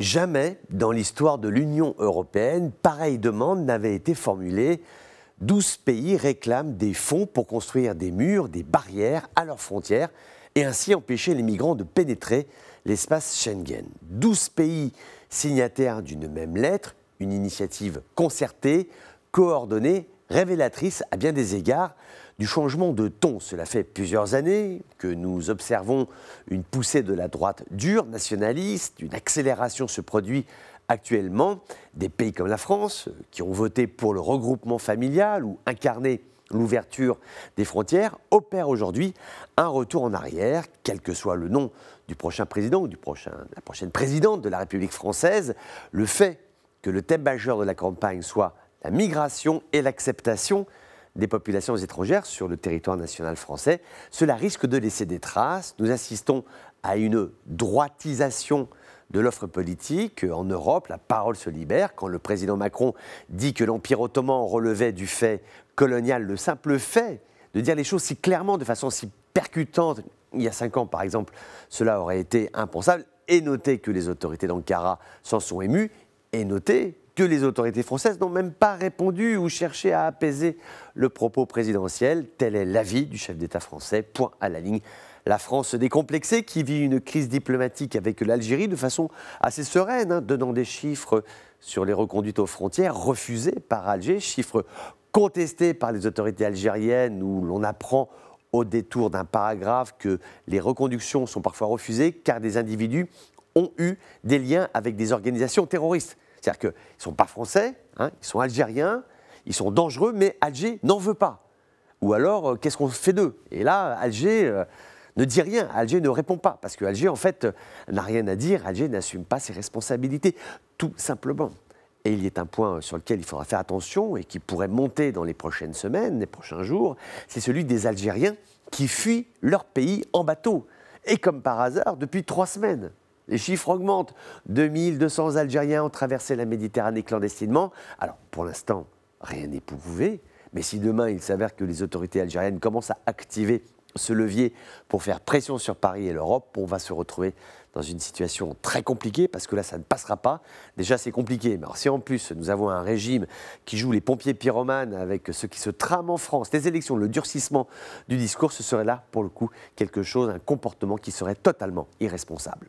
Jamais dans l'histoire de l'Union européenne, pareille demande n'avait été formulée. 12 pays réclament des fonds pour construire des murs, des barrières à leurs frontières et ainsi empêcher les migrants de pénétrer l'espace Schengen. 12 pays signataires d'une même lettre, une initiative concertée, coordonnée, révélatrice à bien des égards du changement de ton. Cela fait plusieurs années que nous observons une poussée de la droite dure, nationaliste, une accélération se produit actuellement. Des pays comme la France, qui ont voté pour le regroupement familial ou incarné l'ouverture des frontières, opèrent aujourd'hui un retour en arrière, quel que soit le nom du prochain président ou la prochaine présidente de la République française. Le fait que le thème majeur de la campagne soit la migration et l'acceptation des populations étrangères sur le territoire national français, cela risque de laisser des traces. Nous assistons à une droitisation de l'offre politique. En Europe, la parole se libère. Quand le président Macron dit que l'Empire ottoman relevait du fait colonial, le simple fait de dire les choses si clairement, de façon si percutante, il y a 5 ans par exemple, cela aurait été impensable. Et notez que les autorités d'Ankara s'en sont émues, et notez que les autorités françaises n'ont même pas répondu ou cherché à apaiser le propos présidentiel. Tel est l'avis du chef d'État français, point à la ligne. La France décomplexée qui vit une crise diplomatique avec l'Algérie de façon assez sereine, donnant des chiffres sur les reconduites aux frontières refusées par Alger, chiffres contestés par les autorités algériennes où l'on apprend au détour d'un paragraphe que les reconductions sont parfois refusées car des individus ont eu des liens avec des organisations terroristes. C'est-à-dire qu'ils ne sont pas français, ils sont algériens, ils sont dangereux, mais Alger n'en veut pas. Ou alors, qu'est-ce qu'on fait d'eux? Et là, Alger ne dit rien, Alger ne répond pas, parce que Alger, en fait, n'a rien à dire, Alger n'assume pas ses responsabilités, tout simplement. Et il y a un point sur lequel il faudra faire attention et qui pourrait monter dans les prochaines semaines, les prochains jours, c'est celui des Algériens qui fuient leur pays en bateau. Et comme par hasard, depuis 3 semaines. Les chiffres augmentent. 2200 Algériens ont traversé la Méditerranée clandestinement. Alors, pour l'instant, rien n'est prouvé. Mais si demain, il s'avère que les autorités algériennes commencent à activer ce levier pour faire pression sur Paris et l'Europe, on va se retrouver dans une situation très compliquée parce que là, ça ne passera pas. Déjà, c'est compliqué. Mais alors, si en plus, nous avons un régime qui joue les pompiers pyromanes avec ce qui se trame en France, les élections, le durcissement du discours, ce serait là, pour le coup, quelque chose, un comportement qui serait totalement irresponsable.